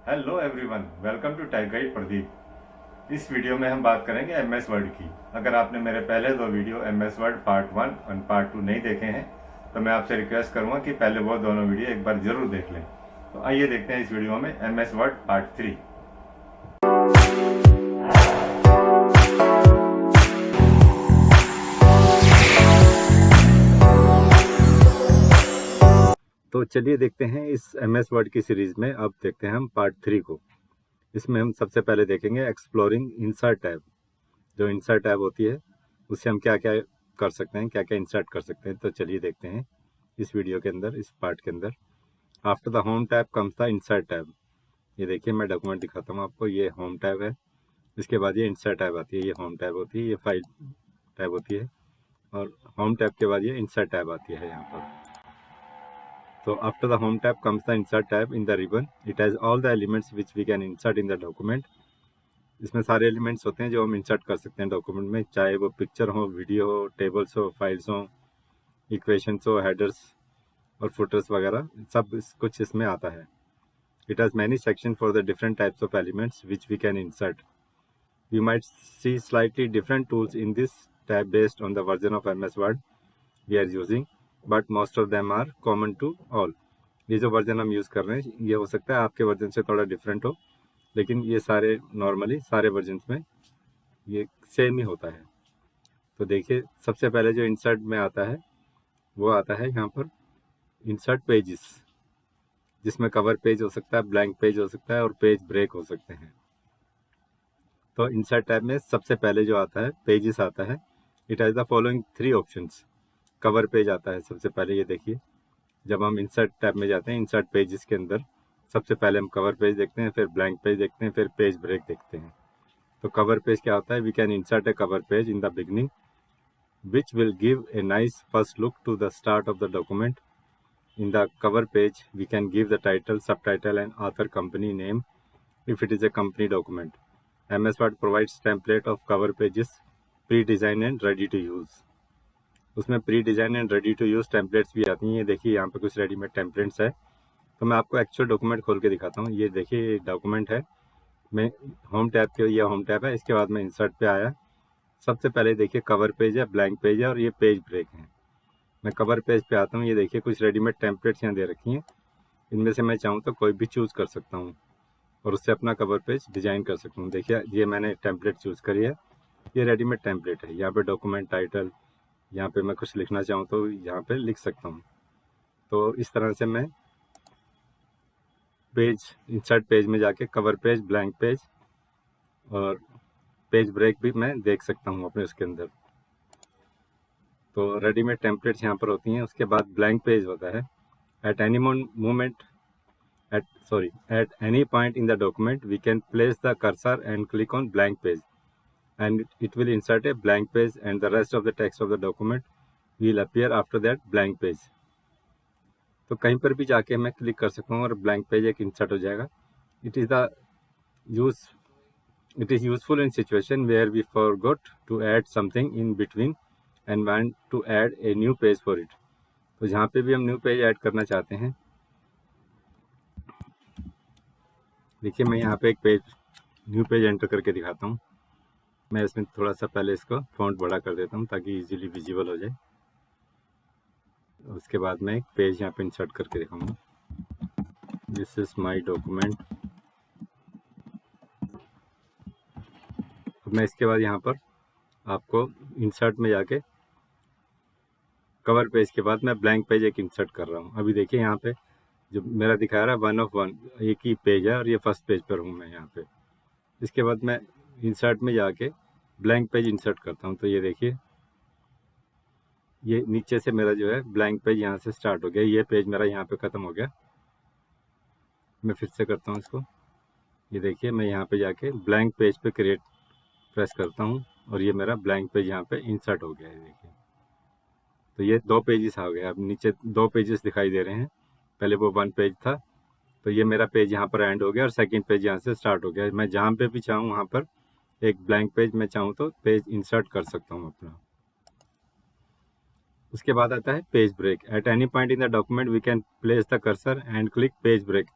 Hello everyone, welcome to tech guide Pradeep. इस video में हम बात करेंगे एमएस वर्ड की। अगर आपने मेरे पहले दो वीडियो एमएस वर्ड पार्ट 1 और पार्ट 2 नहीं देखे हैं तो मैं आपसे रिक्वेस्ट करूंगा कि पहले वो दोनों वीडियो एक बार जरूर देख लें। तो आइए देखते हैं इस वीडियो में एमएस वर्ड पार्ट 3। तो चलिए देखते हैं इस एमएस वर्ड की सीरीज में। अब देखते हैं हम पार्ट 3 को। इसमें हम सबसे पहले देखेंगे एक्सप्लोरिंग इंसर्ट टैब। जो इंसर्ट टैब होती है उससे हम क्या क्या कर सकते हैं, क्या क्या इंसर्ट कर सकते हैं। तो चलिए देखते हैं इस वीडियो के अंदर, इस पार्ट के अंदर। After the home tab comes the insert tab. ये देखिए, मैं डॉक्यूमेंट दिखाता हूँ आपको। ये होम टैब है, इसके बाद ये इंसर्ट टैब आती है। ये होम टैब होती है, ये फाइल टैब होती है, और होम टैब के बाद ये इंसर्ट टैब आती है यहाँ पर। So after the home tab comes the insert tab in the ribbon. It has all the elements which we can insert in the document. इसमें सारे एलिमेंट्स होते हैं जो हम इंसर्ट कर सकते हैं डॉक्यूमेंट में, चाहे वो पिक्चर हो, वीडियो हो, टेबल्स हो, फाइल्स हो, इक्वेशंस हो, हेडर्स और फुटर्स वगैरह, सब कुछ इसमें आता है। It has many section for the different types of elements which we can insert. You might see slightly different tools in this tab based on the version of MS Word we are using, but most of them are common to all. ये जो version हम use कर रहे हैं ये हो सकता है आपके वर्जन से थोड़ा डिफरेंट हो, लेकिन ये सारे नॉर्मली सारे वर्जन्स में ये सेम ही होता है। तो देखिए, सबसे पहले जो इंसर्ट में आता है वो आता है यहाँ पर इंसर्ट पेजेस, जिसमें कवर पेज हो सकता है, ब्लैंक पेज हो सकता है और पेज ब्रेक हो सकते हैं। तो इंसर्ट टैब में सबसे पहले जो आता है पेजेस आता है। It has the following 3 options. Cover page आता है सबसे पहले, ये देखिए। जब हम इंसर्ट टैब में जाते हैं, इंसर्ट पेजेस के अंदर सबसे पहले हम कवर पेज देखते हैं, फिर ब्लैंक पेज देखते हैं, फिर पेज ब्रेक देखते हैं। तो कवर पेज क्या होता है? We can insert a cover page in the beginning which will give a nice first look to the start of the document. In the cover page, we can give the title, subtitle and author company name if it is a company document. MS Word provides template of cover pages, pre-designed and ready to use. उसमें pre design and ready to use templates भी आती हैं। ये देखिए, यहाँ पे कुछ readymade templates है। तो मैं आपको एक्चुअल डॉक्यूमेंट खोल के दिखाता हूँ। ये देखिए, ये डॉक्यूमेंट है। मैं होम टैब के, ये होम टैब है, इसके बाद मैं इंसर्ट पे आया। सबसे पहले देखिए कवर पेज है, ब्लैंक पेज है और ये पेज ब्रेक है। मैं कवर पेज पे आता हूँ। ये देखिए, कुछ रेडीमेड टेम्पलेट्स यहाँ दे रखी हैं। इनमें से मैं चाहूँ तो कोई भी चूज़ कर सकता हूँ और उससे अपना कवर पेज डिज़ाइन कर सकता हूँ। देखिए, ये मैंने टेम्पलेट चूज़ करी है। ये रेडीमेड टेम्पलेट है। यहाँ पे डॉक्यूमेंट टाइटल, यहाँ पे मैं कुछ लिखना चाहूँ तो यहाँ पे लिख सकता हूँ। तो इस तरह से मैं पेज, इंसर्ट पेज में जाके कवर पेज, ब्लैंक पेज और पेज ब्रेक भी मैं देख सकता हूँ अपने उसके अंदर। तो रेडीमेड टेम्पलेट्स यहाँ पर होती हैं। उसके बाद ब्लैंक पेज होता है। At any moment at any point in the document we can place the cursor and click on blank page and it will insert a blank page and the rest of the text of the document will appear after that blank page. तो कहीं पर भी जाके मैं click कर सकता हूँ और ब्लैंक पेज एक इंसर्ट हो जाएगा। It is the use It is useful in situation where we forgot to add something in between and want to add a new page for it. तो जहाँ पे भी हम न्यू पेज ऐड करना चाहते हैं, देखिए मैं यहाँ पे एक पेज, न्यू पेज एंटर करके दिखाता हूँ। मैं इसमें थोड़ा सा पहले इसको फॉन्ट बड़ा कर देता हूँ ताकि इजीली विजिबल हो जाए। उसके बाद मैं एक पेज यहाँ पे इंसर्ट करके दिखाऊंगा। This is my document. अब मैं इसके बाद यहाँ पर आपको इंसर्ट में जाके कवर पेज के बाद मैं ब्लैंक पेज एक इंसर्ट कर रहा हूँ। अभी देखिए, यहाँ पे जो मेरा दिखा रहा है 1 of 1, एक ही पेज है और ये फर्स्ट पेज पर हूँ मैं यहाँ पे। इसके बाद मैं इंसर्ट में जाके ब्लैंक पेज इंसर्ट करता हूँ। तो ये देखिए, ये नीचे से मेरा जो है ब्लैंक पेज यहाँ से स्टार्ट हो गया। ये पेज मेरा यहाँ पे ख़त्म हो गया। मैं फिर से करता हूँ इसको। ये देखिए, मैं यहाँ पे जाके ब्लैंक पेज पे क्रिएट प्रेस करता हूँ और ये मेरा ब्लैंक पेज यहाँ पे इंसर्ट हो गया है। देखिए, तो ये 2 पेजेस आ गए। अब नीचे 2 पेजेस दिखाई दे रहे हैं। पहले वो 1 पेज था, तो ये मेरा पेज यहाँ पर एंड हो गया और सेकंड पेज यहाँ से स्टार्ट हो गया। मैं जहाँ पे भी चाहूँ वहाँ पर एक ब्लैंक पेज मैं चाहूँ तो पेज इंसर्ट कर सकता हूँ अपना। उसके बाद आता है page break. At any point in the document we can place the cursor and click page break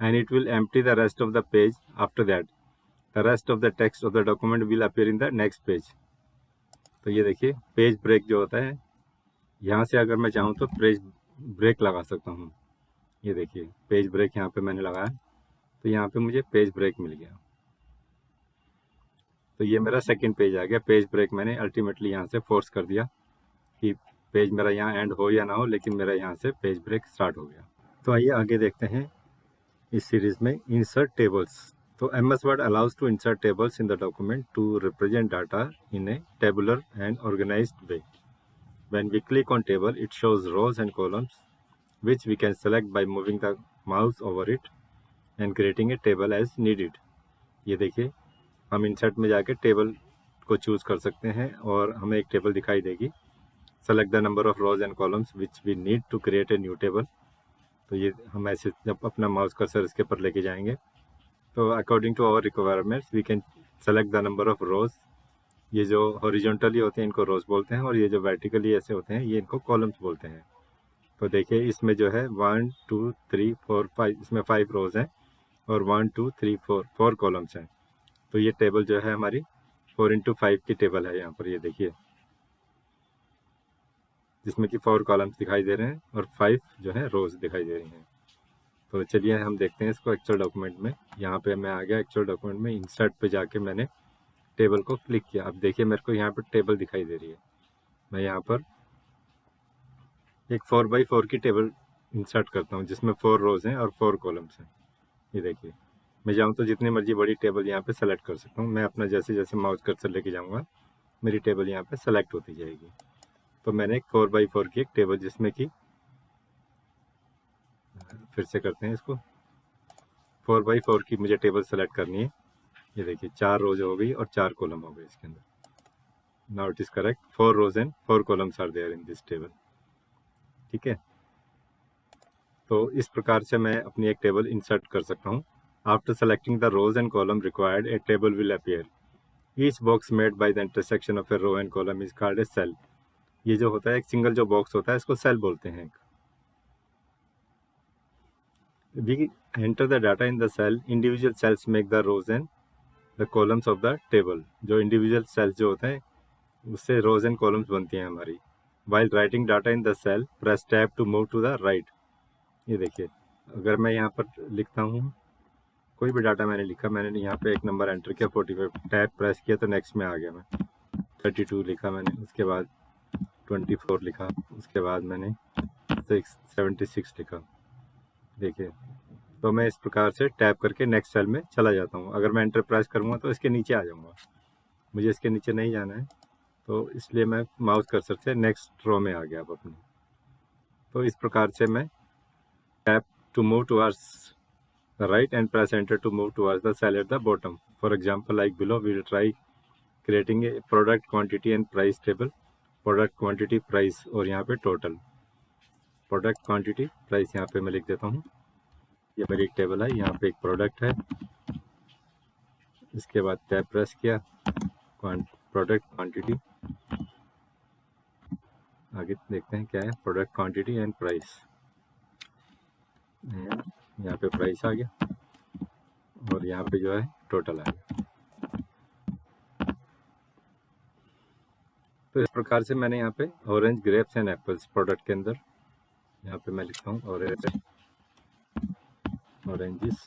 and it will empty the rest of the page. After that, the rest of the text of the document will appear in the next page. तो ये देखिए page break जो होता है, यहाँ से अगर मैं चाहूँ तो पेज ब्रेक लगा सकता हूँ। ये देखिए पेज ब्रेक यहाँ पे मैंने लगाया, तो यहाँ पे मुझे पेज ब्रेक मिल गया। तो ये मेरा सेकंड पेज आ गया। पेज ब्रेक मैंने अल्टीमेटली यहाँ से फोर्स कर दिया कि पेज मेरा यहाँ एंड हो या ना हो, लेकिन मेरा यहाँ से पेज ब्रेक स्टार्ट हो गया। तो आइए आगे देखते हैं इस सीरीज में इंसर्ट टेबल्स। तो MS Word allows to insert tables in the document to represent data in a tabular and organized way. When we click on table, it shows rows and columns, which we can select by moving the mouse over it and creating a table as needed. ये देखिए हम insert में जाके table को choose कर सकते हैं और हमें एक टेबल दिखाई देगी। Select the number of rows and columns which we need to create a new table. तो ये हम ऐसे जब अपना माउस कर्सर इसके ऊपर लेके जाएंगे तो according to our requirements we can select the number of rows. ये जो हॉरिजॉन्टली होते हैं इनको रोज बोलते हैं, और ये जो वर्टिकली ऐसे होते हैं ये इनको कॉलम्स बोलते हैं। तो देखिए इसमें जो है 1 2 3 4 5, इसमें 5 रोज हैं और 1 2 3 4 कॉलम्स हैं। तो ये टेबल जो है हमारी 4x5 की टेबल है यहाँ पर, ये देखिए, जिसमें कि 4 कॉलम्स दिखाई दे रहे हैं और 5 जो है रोज दिखाई दे रही हैं। तो चलिए हम देखते हैं इसको एक्चुअल डॉक्यूमेंट में। यहाँ पे मैं आ गया एक्चुअल डॉक्यूमेंट में, इंसर्ट पे जाके मैंने टेबल को क्लिक किया। अब देखिए मेरे को यहाँ पर टेबल दिखाई दे रही है। मैं यहाँ पर एक 4x4 की टेबल इंसर्ट करता हूँ जिसमें 4 रोज हैं और 4 कॉलम्स हैं। ये देखिए मैं चाहूँ तो जितनी मर्जी बड़ी टेबल यहाँ पे सेलेक्ट कर सकता हूँ। मैं अपना जैसे जैसे माउस कर्सर लेके जाऊँगा मेरी टेबल यहाँ पे सेलेक्ट होती जाएगी। तो मैंने एक 4x4 की एक टेबल, जिसमें कि फिर से करते हैं इसको, 4x4 की मुझे टेबल सेलेक्ट करनी है। ये देखिए 4 रोज हो गई और 4 कॉलम हो गए इसके अंदर। Now it is correct, 4 rows and 4 columns are there in this table. ठीक है, तो इस प्रकार से मैं अपनी एक टेबल इंसर्ट कर सकता हूँ। After selecting the rows and column required, a table will appear. Each box made by the intersection of a row and column is called a cell. ये जो होता है एक सिंगल जो बॉक्स होता है इसको सेल बोलते हैं। We enter the data in the cell. Individual cells make the rows and the columns of the table. जो individual cells जो होते हैं उससे rows and columns बनती हैं हमारी। While writing data in the cell, press tab to move to the right. ये देखिए अगर मैं यहाँ पर लिखता हूँ, कोई भी डाटा मैंने लिखा, मैंने यहाँ पे एक नंबर एंटर किया 45, टैब प्रेस किया तो नेक्स्ट में आ गया। मैं 32 लिखा मैंने, उसके बाद 24 लिखा, उसके बाद मैंने 76 लिखा। देखिए तो मैं इस प्रकार से टैप करके नेक्स्ट सेल में चला जाता हूँ। अगर मैं एंटर प्रेस करूँगा तो इसके नीचे आ जाऊँगा, मुझे इसके नीचे नहीं जाना है, तो इसलिए मैं माउस कर्सर से नेक्स्ट रो में आ गया अब अपनी। तो इस प्रकार से मैं tap to move towards the right and press enter to move towards the cell at the bottom. For example like below, we will try creating a product quantity and price table. Product quantity price और यहाँ पे total. Product quantity price यहाँ पे मैं लिख देता हूँ। ये मेरी एक टेबल है, यहाँ पे एक प्रोडक्ट है, इसके बाद टैब प्रेस किया, प्रोडक्ट क्वांटिटी, आगे देखते हैं क्या है, प्रोडक्ट क्वांटिटी एंड प्राइस। यहाँ पे प्राइस आ गया और यहाँ पे जो है टोटल आ गया। तो इस प्रकार से मैंने यहाँ पे orange, grapes and apples product के अंदर, यहाँ पे मैं लिखता हूँ ऑरेंजेस,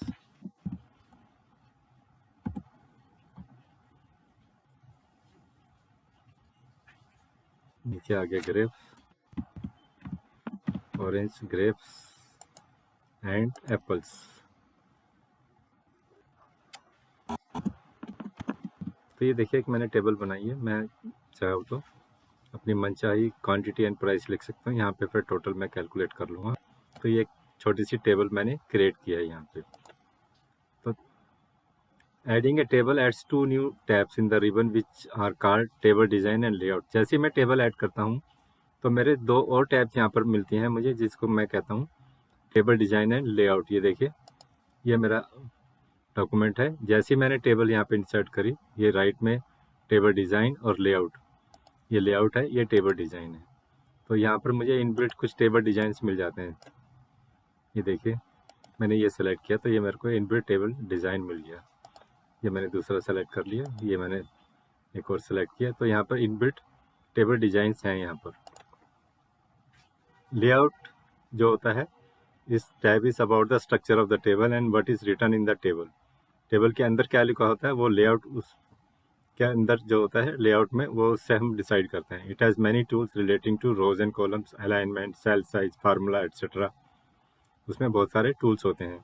नीचे आ गया grapes, orange, grapes and apples. तो ये देखिए कि मैंने टेबल बनाई है। मैं चाहूँ तो अपनी मनचाही क्वांटिटी एंड प्राइस लिख सकता हूँ, यहाँ पे फिर टोटल मैं कैलकुलेट कर लूँगा। तो ये एक छोटी सी टेबल मैंने क्रिएट किया है यहाँ पे। तो adding a table adds 2 new tabs in the ribbon which are called table design and layout. जैसे मैं टेबल ऐड करता हूँ तो मेरे 2 और टैब्स यहाँ पर मिलती हैं मुझे, जिसको मैं कहता हूँ टेबल डिज़ाइन एंड लेआउट। ये देखिए ये मेरा डॉक्यूमेंट है। जैसे मैंने टेबल यहाँ पे इंसर्ट करी, ये राइट में टेबल डिज़ाइन और लेआउट, ये लेआउट है, ये टेबल डिज़ाइन है। तो यहाँ पर मुझे इनबिल्ट कुछ टेबल डिज़ाइंस मिल जाते हैं। ये देखिए मैंने ये सेलेक्ट किया तो ये मेरे को इनबिल्ट टेबल डिज़ाइन मिल गया। ये मैंने दूसरा सेलेक्ट कर लिया, ये मैंने एक और सेलेक्ट किया, तो यहाँ पर इनबिल्ट टेबल डिज़ाइंस हैं। यहाँ पर लेआउट जो होता है, इस tab is about the structure of the table and what is written in the table. Table के अंदर क्या लिखा होता है वो लेआउट उस के अंदर जो होता है लेआउट में, वो उससे हम डिसाइड करते हैं। It has many tools relating to rows and columns, alignment, cell size, formula etcetera. उसमें बहुत सारे टूल्स होते हैं।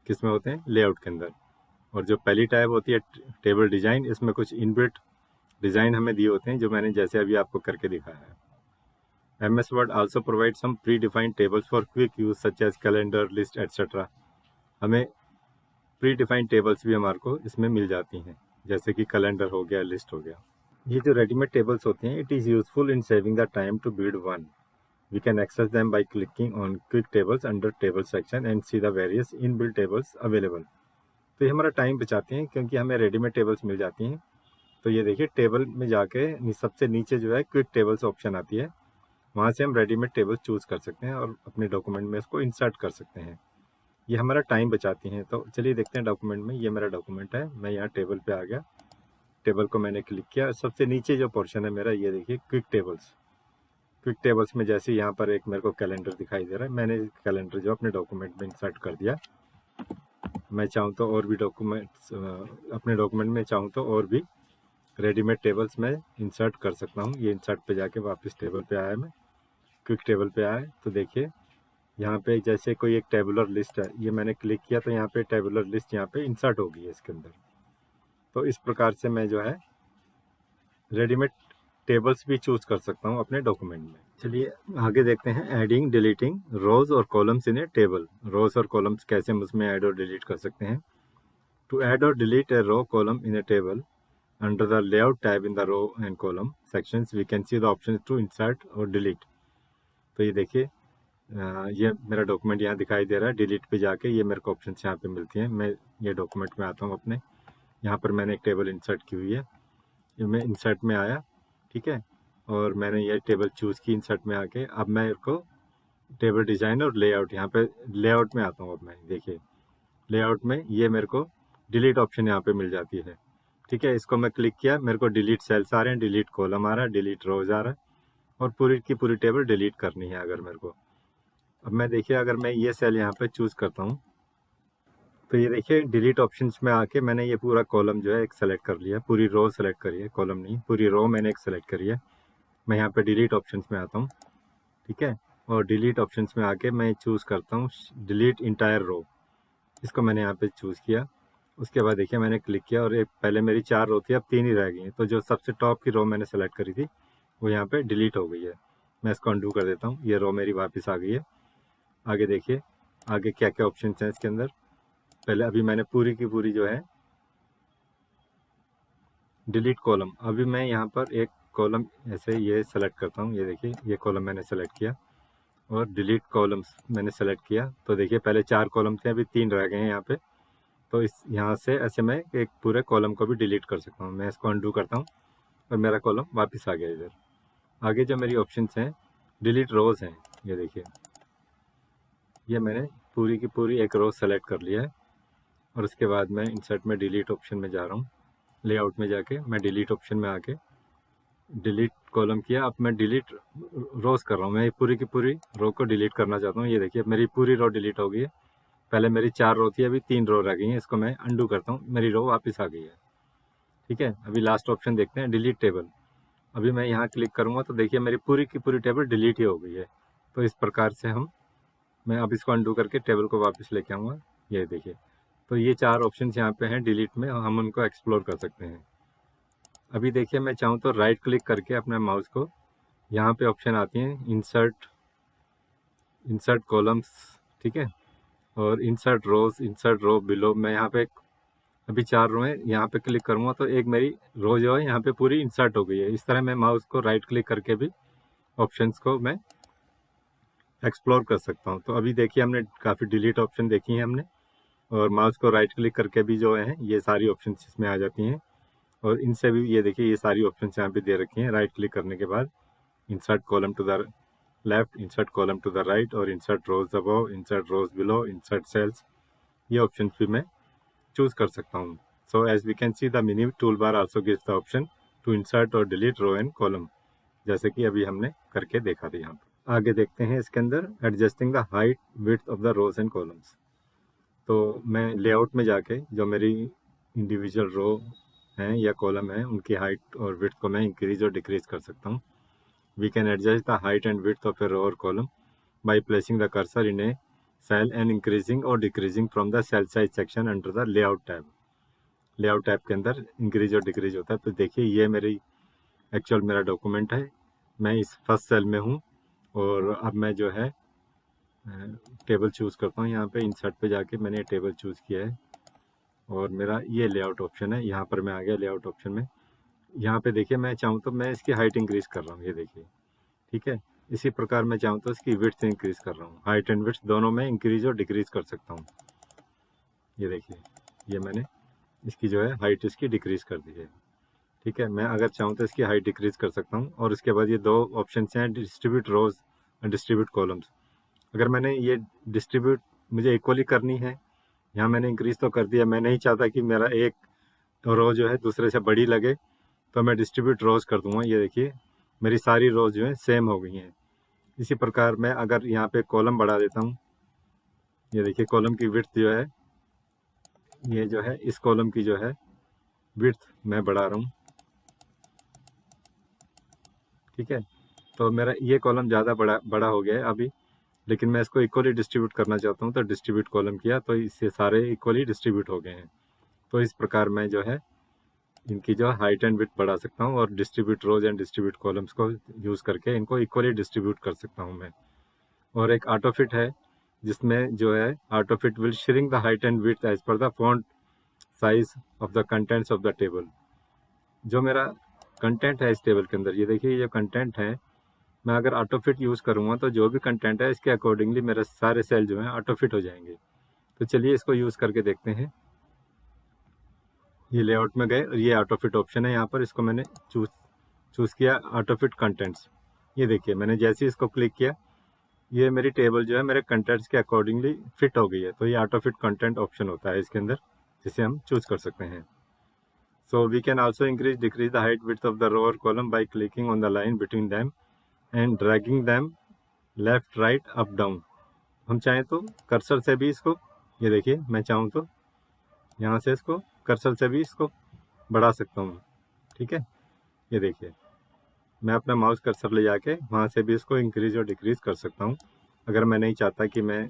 किस में होते हैं? लेआउट के अंदर। और जो पहली टैब होती है टेबल डिज़ाइन, इसमें कुछ इनबिल्ट डिज़ाइन हमें दिए होते हैं जो मैंने जैसे अभी आपको करके दिखाया है। MS Word also provides some predefined tables for quick use such as calendar, list, etc. हमें प्री-डिफाइंड टेबल्स भी हमारे को इसमें मिल जाती हैं, जैसे कि कैलेंडर हो गया, लिस्ट हो गया। ये जो रेडीमेड टेबल्स होती हैं, it is useful in saving the time to build one. We can access them by clicking on quick tables under table section and see the various inbuilt tables available. तो ये हमारा time बचाते हैं क्योंकि हमें readymade tables मिल जाती हैं। तो ये देखिए टेबल में जाके सबसे नीचे जो है क्विक टेबल्स ऑप्शन आती है, वहाँ से हम रेडीमेड टेबल चूज़ कर सकते हैं और अपने डॉक्यूमेंट में इसको इंसर्ट कर सकते हैं। ये हमारा टाइम बचाती हैं। तो चलिए देखते हैं डॉक्यूमेंट में। ये मेरा डॉक्यूमेंट है, मैं यहाँ टेबल पे आ गया, टेबल को मैंने क्लिक किया। सबसे नीचे जो पोर्शन है मेरा, ये देखिए क्विक टेबल्स। क्विक टेबल्स में जैसे यहाँ पर एक मेरे को कैलेंडर दिखाई दे रहा है, मैंने कैलेंडर जो अपने डॉक्यूमेंट में इंसर्ट कर दिया। मैं चाहूँ तो और भी डॉक्यूमेंट्स अपने डॉक्यूमेंट में चाहूँ तो और भी रेडीमेड टेबल्स में इंसर्ट कर सकता हूँ। ये इंसर्ट पे जाके वापस टेबल पे आया, मैं क्विक टेबल पे आया तो देखिए यहाँ पे जैसे कोई एक टेबुलर लिस्ट है, ये मैंने क्लिक किया तो यहाँ पे टेबुलर लिस्ट यहाँ पे इंसर्ट हो गई है इसके अंदर। तो इस प्रकार से मैं जो है रेडीमेड टेबल्स भी चूज कर सकता हूँ अपने डॉक्यूमेंट में। चलिए आगे देखते हैं, एडिंग डिलीटिंग रोज और कॉलम्स इन ए टेबल। रोज और कॉलम्स कैसे हम उसमें ऐड और डिलीट कर सकते हैं। टू ऐड और delete a row column in a table under the layout tab in the row and column sections we can see the options to insert और delete। तो ये देखिए ये मेरा डॉक्यूमेंट यहाँ दिखाई दे रहा है। डिलीट पे जाके ये मेरे को ऑप्शन यहाँ पे मिलती हैं। मैं ये डॉक्यूमेंट में आता हूँ अपने, यहाँ पर मैंने एक टेबल इंसर्ट की हुई है। ये मैं इंसर्ट में आया, ठीक है, और मैंने ये टेबल चूज़ की इंसर्ट में आके। अब मैं इसको टेबल डिज़ाइन और लेआउट, यहाँ पे लेआउट में आता हूँ। अब मैं देखिए लेआउट में ये मेरे को डिलीट ऑप्शन यहाँ पे मिल जाती है, ठीक है। इसको मैं क्लिक किया, मेरे को डिलीट सेल्स आ रहे हैं, डिलीट कॉलम आ रहा है, डिलीट रोज आ रहा है, और पूरी की पूरी टेबल डिलीट करनी है अगर मेरे को। अब मैं देखिए अगर मैं ये सेल यहाँ पे चूज़ करता हूँ तो ये देखिए डिलीट ऑप्शंस में आके मैंने ये पूरा कॉलम जो है एक सेलेक्ट कर लिया, पूरी रो सेलेक्ट करी है, कॉलम नहीं, पूरी रो मैंने एक सेलेक्ट करी है। मैं यहाँ पे डिलीट ऑप्शंस में आता हूँ, ठीक है, और डिलीट ऑप्शंस में आके मैं चूज़ करता हूँ डिलीट इंटायर रो। इसको मैंने यहाँ पे चूज़ किया। उसके बाद देखिए मैंने क्लिक किया और एक पहले मेरी 4 रो थी, अब 3 ही रह गई हैं। तो जो सबसे टॉप की रो मैंने सेलेक्ट करी थी वो यहाँ पे डिलीट हो गई है। मैं इसको अंडू कर देता हूँ, ये रो मेरी वापस आ गई है। आगे देखिए आगे क्या क्या ऑप्शन हैं इसके अंदर। पहले अभी मैंने पूरी की पूरी जो है डिलीट कॉलम, अभी मैं यहाँ पर एक कॉलम ऐसे ये सेलेक्ट करता हूँ। ये देखिए ये कॉलम मैंने सेलेक्ट किया और डिलीट कॉलम्स मैंने सेलेक्ट किया। तो देखिए पहले 4 कॉलम थे, अभी 3 रह गए हैं यहाँ पे। तो इस यहाँ से ऐसे मैं एक पूरे कॉलम को भी डिलीट कर सकता हूँ। मैं इसको अंडू करता हूँ और मेरा कॉलम वापस आ गया इधर। आगे जो मेरी ऑप्शंस हैं डिलीट रोज़ हैं, ये देखिए ये मैंने पूरी की पूरी एक रोज़ सेलेक्ट कर लिया है। और उसके बाद मैं इंसर्ट में डिलीट ऑप्शन में जा रहा हूँ, लेआउट में जाके मैं डिलीट ऑप्शन में आके डिलीट कॉलम किया। अब मैं डिलीट रोज़ कर रहा हूँ, मैं पूरी की पूरी रो को डिलीट करना चाहता हूँ। ये देखिए मेरी पूरी रो डिलीट हो गई है। पहले मेरी 4 रो थी, अभी 3 रो रह गई हैं। इसको मैं अंडू करता हूँ, मेरी रो वापस आ गई है, ठीक है। अभी लास्ट ऑप्शन देखते हैं, डिलीट टेबल। अभी मैं यहाँ क्लिक करूँगा तो देखिए मेरी पूरी की पूरी टेबल डिलीट ही हो गई है। तो इस प्रकार से मैं अब इसको अंडू करके टेबल को वापस लेके आऊँगा। ये देखिए तो ये 4 ऑप्शन यहाँ पे हैं डिलीट में, हम उनको एक्सप्लोर कर सकते हैं। अभी देखिए मैं चाहूँ तो राइट क्लिक करके अपने माउस को, यहाँ पे ऑप्शन आती हैं इंसर्ट कॉलम्स, ठीक है, और इंसर्ट रोज, इंसर्ट रो बिलो। मैं यहाँ पे अभी 4 रो हैं, यहाँ पे क्लिक करूँगा तो एक मेरी रो जो है यहाँ पे पूरी इंसर्ट हो गई है। इस तरह मैं माउस को राइट क्लिक करके भी ऑप्शंस को मैं एक्सप्लोर कर सकता हूँ। तो अभी देखिए हमने काफ़ी डिलीट ऑप्शन देखी हैं हमने, और माउस को राइट क्लिक करके भी जो है ये सारी ऑप्शंस इसमें आ जाती हैं। और इनसे भी ये देखिए ये सारी ऑप्शंस यहाँ पे दे रखी हैं। राइट क्लिक करने के बाद insert column to the left, insert column to the right और insert rows above, insert rows below, insert cells, ये ऑप्शन भी मैं चूज कर सकता हूँ। So as we can see the mini tool bar also gives the option to insert और delete row and column, जैसे कि अभी हमने करके देखा था यहाँ पर। आगे देखते हैं इसके अंदर adjusting the height width of the rows and columns. तो मैं लेआउट में जाके जो मेरी इंडिविजुअल रो हैं या कॉलम है उनकी हाइट और विड्थ को मैं इंक्रीज और डिक्रीज कर सकता हूँ। We can adjust the height and width of a row और column by placing the cursor in a cell and increasing और decreasing from the cell size section under the layout tab. Layout tab के अंदर increase और decrease होता है। तो देखिए ये मेरी एक्चुअल मेरा डॉक्यूमेंट है, मैं इस फर्स्ट सेल में हूँ और अब मैं जो है टेबल चूज़ करता हूँ। यहाँ पे इंसर्ट पे जाके मैंने टेबल चूज़ किया है और मेरा ये लेआउट ऑप्शन है। यहाँ पर मैं आ गया लेआउट ऑप्शन में। यहाँ पे देखिए मैं चाहूँ तो मैं इसकी हाइट इंक्रीज कर रहा हूँ, ये देखिए, ठीक है। इसी प्रकार मैं चाहूँ तो इसकी विड्थ इंक्रीज कर रहा हूँ। हाइट एंड विड्थ दोनों में इंक्रीज और डिक्रीज कर सकता हूँ। ये देखिए, ये मैंने इसकी जो है हाइट इसकी डिक्रीज कर दी है, ठीक है। मैं अगर चाहूँ तो इसकी हाइट डिक्रीज कर सकता हूँ। और उसके बाद ये दो ऑप्शन हैं, distribute rows and distribute columns. अगर मैंने ये डिस्ट्रीब्यूट मुझे इक्वली करनी है, यहाँ मैंने इंक्रीज तो कर दिया, मैं नहीं चाहता कि मेरा एक रो जो है दूसरे से बड़ी लगे, तो मैं डिस्ट्रीब्यूट रोज कर दूंगा। ये देखिए मेरी सारी रोज जो है सेम हो गई हैं। इसी प्रकार मैं अगर यहाँ पे कॉलम बढ़ा देता हूँ, ये देखिए कॉलम की विड्थ जो है, ये जो है इस कॉलम की जो है विड्थ मैं बढ़ा रहा हूँ, ठीक है। तो मेरा ये कॉलम ज़्यादा बड़ा हो गया है अभी, लेकिन मैं इसको इक्वली डिस्ट्रीब्यूट करना चाहता हूँ, तो डिस्ट्रीब्यूट कॉलम किया तो इससे सारे इक्वली डिस्ट्रीब्यूट हो गए हैं। तो इस प्रकार मैं जो है इनकी जो हाइट एंड विड्थ बढ़ा सकता हूँ और distribute rows and distribute columns को यूज़ करके इनको इक्वली डिस्ट्रीब्यूट कर सकता हूँ मैं। और एक ऑटो फिट है जिसमें जो है auto fit will shrink the height and width as per the font size of the contents of the table. जो मेरा कंटेंट है इस टेबल के अंदर, ये देखिए ये कंटेंट है, मैं अगर ऑटो फिट यूज़ करूँगा तो जो भी कंटेंट है इसके अकॉर्डिंगली मेरे सारे सेल जो हैं ऑटो फिट हो जाएंगे। तो चलिए इसको यूज़ करके देखते हैं। ये लेआउट में गए और ये ऑटो फिट ऑप्शन है, यहाँ पर इसको मैंने चूज़ किया ऑटो फिट कंटेंट्स। ये देखिए मैंने जैसे ही इसको क्लिक किया, ये मेरी टेबल जो है मेरे कंटेंट्स के अकॉर्डिंगली फिट हो गई है। तो ये ऑटो फिट कंटेंट ऑप्शन होता है इसके अंदर, जिसे हम चूज़ कर सकते हैं। So we can also increase decrease the height width of the row और column by clicking on the line between them and dragging them left right up down. हम चाहें तो कर्सर से भी इसको, ये देखिए मैं चाहूँ तो यहाँ से इसको कर्सर से भी इसको बढ़ा सकता हूँ, ठीक है। ये देखिए मैं अपना माउस कर्सर ले जाके वहाँ से भी इसको इंक्रीज और डिक्रीज कर सकता हूँ। अगर मैं नहीं चाहता कि मैं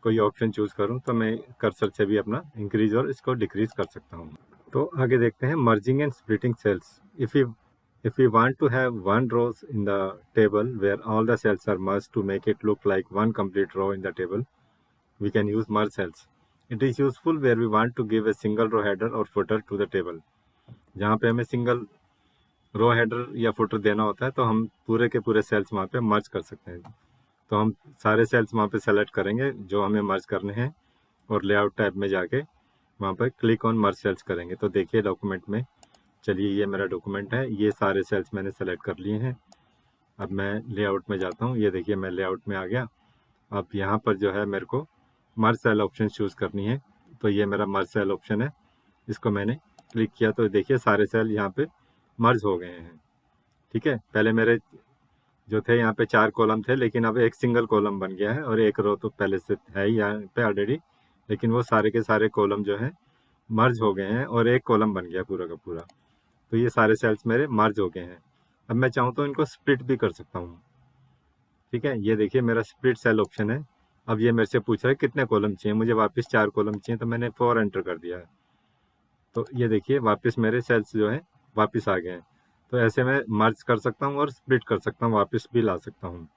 कोई ऑप्शन चूज़ करूँ तो मैं कर्सर से भी अपना इंक्रीज और इसको डिक्रीज कर सकता हूँ। तो आगे देखते हैं merging and splitting cells. If we want to have one rows in the table where all the cells are merged to make it look like one complete row in the table, we can use merge cells. It is useful where we want to give a single row header or footer to the table. जहाँ पे हमें single row header या footer देना होता है तो हम पूरे के पूरे सेल्स वहाँ पे मर्ज कर सकते हैं। तो हम सारे सेल्स वहाँ पे सेलेक्ट करेंगे जो हमें मर्ज करने हैं और लेआउट टैब में जाके वहाँ पर क्लिक ऑन मर्ज सेल्स करेंगे। तो देखिए डॉक्यूमेंट में, चलिए ये मेरा डॉक्यूमेंट है, ये सारे सेल्स मैंने सेलेक्ट कर लिए हैं। अब मैं लेआउट में जाता हूँ, ये देखिए मैं लेआउट में आ गया। अब यहाँ पर जो है मेरे को मर्ज सेल ऑप्शन चूज़ करनी है, तो ये मेरा मर्ज सेल ऑप्शन है, इसको मैंने क्लिक किया तो देखिए सारे सेल यहाँ पे मर्ज हो गए हैं, ठीक है। पहले मेरे जो थे यहाँ पे 4 कॉलम थे, लेकिन अब एक सिंगल कॉलम बन गया है और एक रो तो पहले से है ही यहाँ पे ऑलरेडी, लेकिन वो सारे के सारे कॉलम जो है मर्ज हो गए हैं और एक कॉलम बन गया पूरा का पूरा। तो ये सारे सेल्स मेरे मर्ज हो गए हैं। अब मैं चाहूँ तो इनको स्प्लिट भी कर सकता हूँ, ठीक है। ये देखिए मेरा स्प्लिट सेल ऑप्शन है। अब ये मेरे से पूछ रहा है कितने कॉलम चाहिए, मुझे वापस 4 कॉलम चाहिए, तो मैंने 4 एंटर कर दिया है। तो ये देखिए वापस मेरे सेल्स जो है वापस आ गए हैं। तो ऐसे मैं मर्ज कर सकता हूँ और स्प्लिट कर सकता हूँ, वापस भी ला सकता हूँ।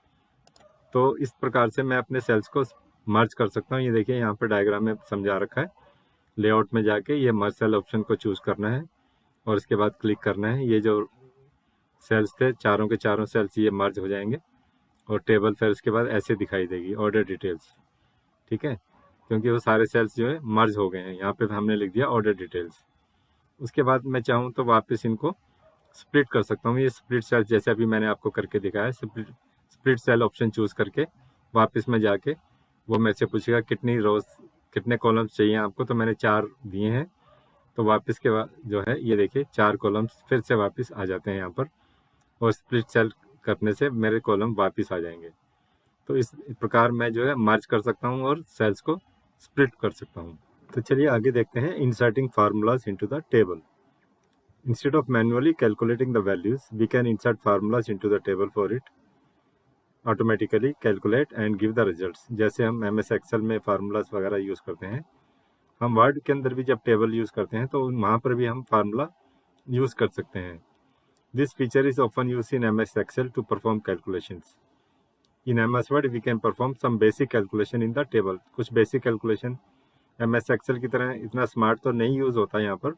तो इस प्रकार से मैं अपने सेल्स को मर्ज कर सकता हूँ। ये देखिए यहाँ पे डायग्राम में समझा रखा है। लेआउट में जाके ये मर्ज सेल ऑप्शन को चूज़ करना है और इसके बाद क्लिक करना है। ये जो सेल्स थे चारों के चारों सेल्स ये मर्ज हो जाएंगे और टेबल फिर उसके बाद ऐसे दिखाई देगी, ऑर्डर डिटेल्स, ठीक है, क्योंकि वो सारे सेल्स जो है मर्ज हो गए हैं। यहाँ पे हमने लिख दिया ऑर्डर डिटेल्स। उसके बाद मैं चाहूँ तो वापस इनको स्प्लिट कर सकता हूँ। ये स्प्लिट सेल्स जैसे अभी मैंने आपको करके दिखाया, स्प्लिट सेल ऑप्शन चूज़ करके वापस में जाके वो मेरे से पूछेगा कितनी रोज कितने कॉलम्स चाहिए आपको, तो मैंने 4 दिए हैं। तो वापस के बाद जो है ये देखिए 4 कॉलम्स फिर से वापस आ जाते हैं यहाँ पर, और स्प्लिट सेल करने से मेरे कॉलम वापस आ जाएंगे। तो इस प्रकार मैं जो है मर्ज कर सकता हूँ और सेल्स को स्प्लिट कर सकता हूँ। तो चलिए आगे देखते हैं inserting formulas into the table. Instead of manually calculating the values, we can insert formulas into the table for it, automatically calculate and give the results। जैसे हम MS Excel में फार्मूलाज वगैरह यूज़ करते हैं, हम वर्ड के अंदर भी जब टेबल यूज़ करते हैं तो वहाँ पर भी हम फार्मूला यूज़ कर सकते हैं। This feature is often used in MS Excel to perform calculations. In MS Word, we can perform some basic calculation in the table। कुछ बेसिक कैलकुलेशन MS Excel की तरह इतना स्मार्ट तो नहीं यूज़ होता यहाँ पर,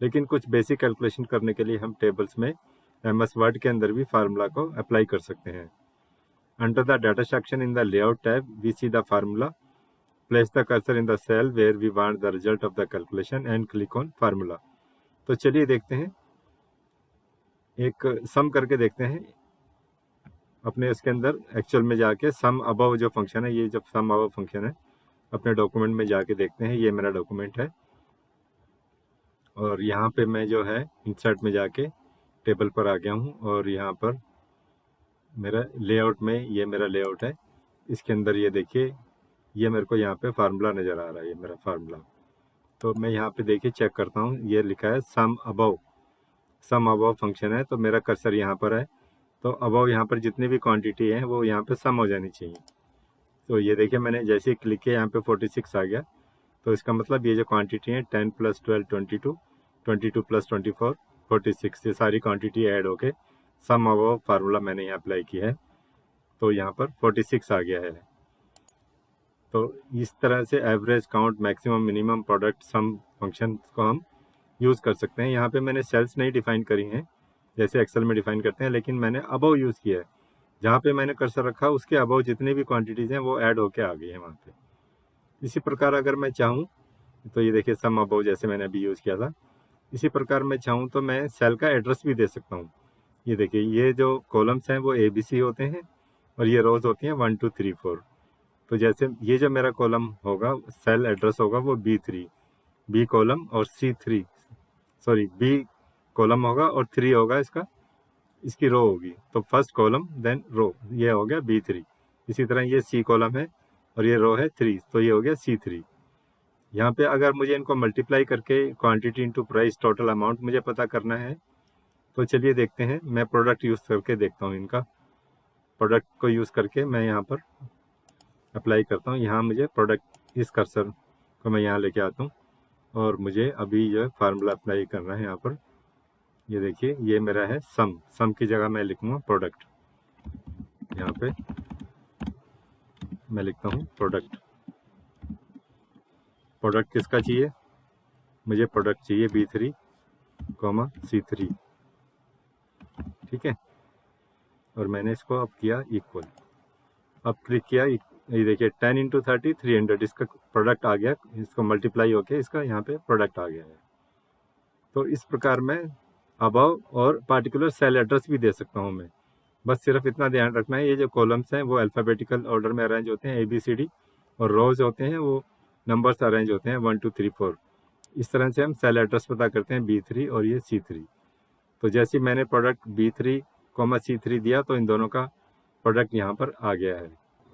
लेकिन कुछ बेसिक कैलकुलेशन करने के लिए हम टेबल्स में MS Word के अंदर भी फार्मूला को अप्लाई कर सकते हैं। Under the data section in the layout tab we see the formula, place the cursor in the cell where we want the result of the calculation and click on formula. तो चलिए देखते हैं, एक सम करके देखते हैं अपने इसके अंदर एक्चुअल में जाके। सम अबव जो फंक्शन है, ये जब सम अबव फंक्शन है अपने डॉक्यूमेंट में जाके देखते हैं। ये मेरा डॉक्यूमेंट है और यहाँ पे मैं जो है इंसर्ट में जाके टेबल पर आ गया हूँ, और यहाँ पर मेरा लेआउट में ये मेरा लेआउट है। इसके अंदर ये देखिए, ये मेरे को यहाँ पे फार्मूला नज़र आ रहा है, ये मेरा फार्मूला। तो मैं यहाँ पे देखिए चेक करता हूँ, ये लिखा है सम अबव फंक्शन है, तो मेरा कर्सर यहाँ पर है। तो अबव यहाँ पर जितनी भी क्वांटिटी है वो यहाँ पे सम हो जानी चाहिए। तो ये देखिए मैंने जैसे ही क्लिक किया यहाँ पे 46 आ गया। तो इसका मतलब ये जो क्वांटिटी है 10 + 12 22, 22 + 24 46, ये सारी क्वांटिटी ऐड होके सम अबव फार्मूला मैंने यहाँ अप्लाई किया है। तो यहाँ पर 46 आ गया है। तो इस तरह से average, count, maximum, minimum, product, sum function को हम यूज़ कर सकते हैं। यहाँ पे मैंने सेल्स नहीं डिफाइन करी हैं जैसे एक्सेल में डिफाइन करते हैं, लेकिन मैंने अबव यूज़ किया है। जहाँ पे मैंने कर्सर रखा उसके अबव जितनी भी क्वांटिटीज़ हैं वो ऐड होके आ गई हैं वहाँ पे। इसी प्रकार अगर मैं चाहूँ तो ये देखिए सम अबव जैसे मैंने अभी यूज़ किया था, इसी प्रकार मैं चाहूँ तो मैं सेल का एड्रेस भी दे सकता हूँ। ये देखिए ये जो कॉलम्स हैं वो ABC होते हैं और ये रोज होती हैं 1 2 3 4। तो जैसे ये जो मेरा कॉलम होगा, सेल एड्रेस होगा वो B3, B कॉलम, और B कॉलम होगा और 3 होगा इसकी रो होगी। तो फर्स्ट कॉलम देन रो, ये हो गया B3। इसी तरह ये C कॉलम है और ये रो है 3, तो ये हो गया C3। यहाँ पे अगर मुझे इनको मल्टीप्लाई करके quantity into price total amount मुझे पता करना है, तो चलिए देखते हैं। मैं प्रोडक्ट यूज़ करके देखता हूँ, इनका प्रोडक्ट को यूज़ करके मैं यहाँ पर अप्लाई करता हूँ। यहाँ मुझे प्रोडक्ट, इस कर्सर को मैं यहाँ लेके आता हूँ और मुझे अभी जो फार्मूला अप्लाई करना है यहाँ पर। ये देखिए ये मेरा है सम की जगह मैं लिखूँगा प्रोडक्ट। यहाँ पे मैं लिखता हूँ प्रोडक्ट किसका चाहिए, मुझे प्रोडक्ट चाहिए B3, C3, ठीक है। और मैंने इसको अब किया इक्वल, अब क्लिक किया, ये देखिए 10 × 30 300, इसका प्रोडक्ट आ गया, इसको मल्टीप्लाई होके इसका यहाँ पे प्रोडक्ट आ गया है। तो इस प्रकार मैं अबव और पार्टिकुलर सेल एड्रेस भी दे सकता हूँ मैं। बस सिर्फ इतना ध्यान रखना है, ये जो कॉलम्स हैं वो अल्फ़ाबेटिकल ऑर्डर में अरेंज होते हैं ABCD, और रोज होते हैं वो नंबर्स अरेंज होते हैं 1 2 3 4। इस तरह से हम सेल एड्रेस पता करते हैं B3 और ये C3। तो जैसे मैंने प्रोडक्ट B3, C3 दिया तो इन दोनों का प्रोडक्ट यहाँ पर आ गया है।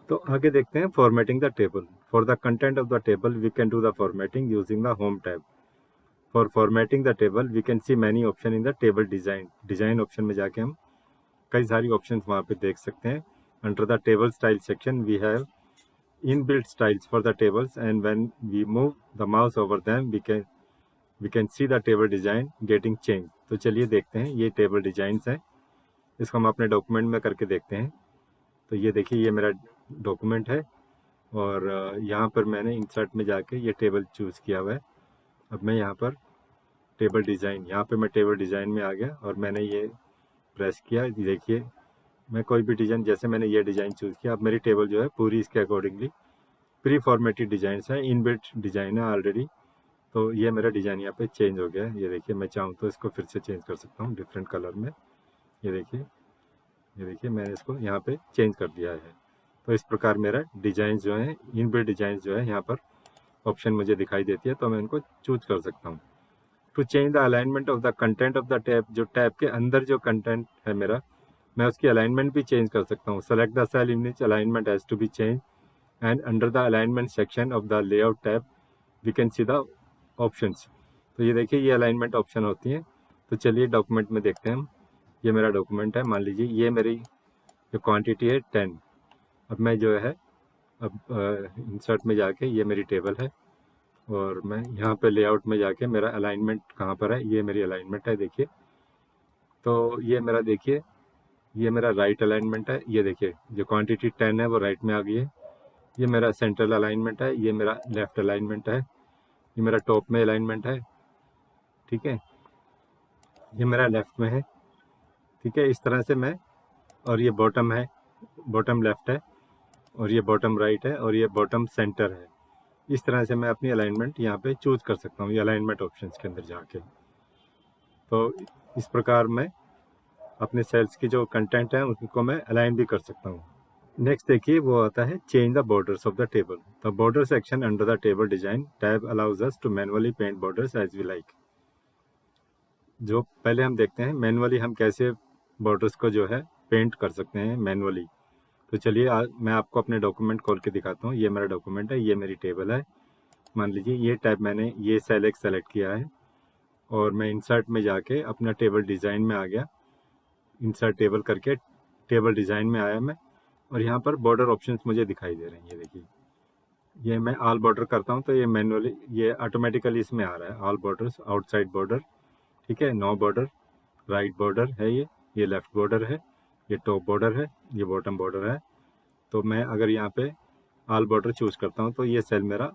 तो आगे देखते हैं formatting the table. For the content of the table we can do the formatting using the home tab. For formatting the table we can see many option in the table design option में जाके हम कई सारी option वहाँ पे देख सकते हैं। Under the table style section we have inbuilt styles for the tables, and when we move the mouse over them we can see the table design getting change. तो चलिए देखते हैं, ये टेबल डिजाइंस हैं, इसको हम अपने डॉक्यूमेंट में करके देखते हैं। तो ये देखिए ये मेरा डॉक्यूमेंट है और यहाँ पर मैंने इंसर्ट में जाके ये टेबल चूज़ किया हुआ है। अब मैं यहाँ पर टेबल डिज़ाइन, यहाँ पे मैं टेबल डिज़ाइन में आ गया और मैंने ये प्रेस किया। देखिए मैं कोई भी डिज़ाइन, जैसे मैंने ये डिज़ाइन चूज़ किया, अब मेरी टेबल जो है पूरी इसके अकॉर्डिंगली प्री फॉर्मेटेड डिज़ाइंस है, इनबिल्ट डिज़ाइन है ऑलरेडी। तो ये मेरा डिज़ाइन यहाँ पे चेंज हो गया है। ये देखिए मैं चाहूँ तो इसको फिर से चेंज कर सकता हूँ डिफरेंट कलर में। ये देखिए ये देखिए मैंने इसको यहाँ पे चेंज कर दिया है। तो इस प्रकार मेरा डिजाइन जो है, इनबिल्ट डिजाइन जो है यहाँ पर ऑप्शन मुझे दिखाई देती है, तो मैं इनको चूज कर सकता हूँ। To change the alignment of the content of the tab, जो टैब के अंदर जो कंटेंट है मेरा, मैं उसकी अलाइनमेंट भी चेंज कर सकता हूँ। Select the cell in which alignment has to be change and under the alignment section of the layout tab we can see the options. तो ये देखिए ये अलाइनमेंट ऑप्शन होती है। तो चलिए डॉक्यूमेंट में देखते हैं हम। ये मेरा डॉक्यूमेंट है, मान लीजिए ये मेरी जो क्वांटिटी है 10। अब मैं जो है अब इंसर्ट में जाके ये मेरी टेबल है, और मैं यहाँ पे लेआउट में जाके मेरा अलाइनमेंट कहाँ पर है, ये मेरी अलाइनमेंट है देखिए। तो ये मेरा देखिए, ये मेरा राइट अलाइनमेंट है। ये देखिए जो क्वांटिटी 10 है वो राइट में आ गई है। ये मेरा सेंट्रल अलाइनमेंट है, ये मेरा लेफ्ट अलाइनमेंट है, ये मेरा टॉप में अलाइनमेंट है, ठीक है, ये मेरा लेफ्ट में है, ठीक है। इस तरह से मैं, और ये बॉटम है, बॉटम लेफ्ट है, और ये बॉटम राइट है, और ये बॉटम सेंटर है। इस तरह से मैं अपनी अलाइनमेंट यहाँ पे चूज कर सकता हूँ, ये अलाइनमेंट ऑप्शंस के अंदर जाके। तो इस प्रकार मैं अपने सेल्स की जो कंटेंट है उनको मैं अलाइन भी कर सकता हूँ। नेक्स्ट देखिए वो आता है change the borders of the table. The border section under the table design tab allows us to manually paint borders as we like. जो पहले हम देखते हैं मैनुअली हम कैसे बॉर्डर्स को जो है पेंट कर सकते हैं मैनुअली। तो चलिए मैं आपको अपने डॉक्यूमेंट खोल के दिखाता हूँ। ये मेरा डॉक्यूमेंट है, ये मेरी टेबल है। मान लीजिए ये टैब मैंने ये सेल एक सेलेक्ट किया है, और मैं इंसर्ट में जाके अपना टेबल डिज़ाइन में आ गया। इंसर्ट टेबल करके टेबल डिज़ाइन में आया मैं, और यहाँ पर बॉर्डर ऑप्शंस मुझे दिखाई दे रहे हैं। ये देखिए, ये मैं ऑल बॉर्डर करता हूँ तो ये मैनुअली, ये ऑटोमेटिकली इसमें आ रहा है ऑल बॉर्डर्स, आउटसाइड बॉर्डर, ठीक है, नो बॉर्डर, राइट बॉर्डर है, ये लेफ्ट बॉर्डर है, ये टॉप बॉर्डर है, ये बॉटम बॉर्डर है। तो मैं अगर यहाँ पे ऑल बॉर्डर चूज़ करता हूँ तो ये सेल मेरा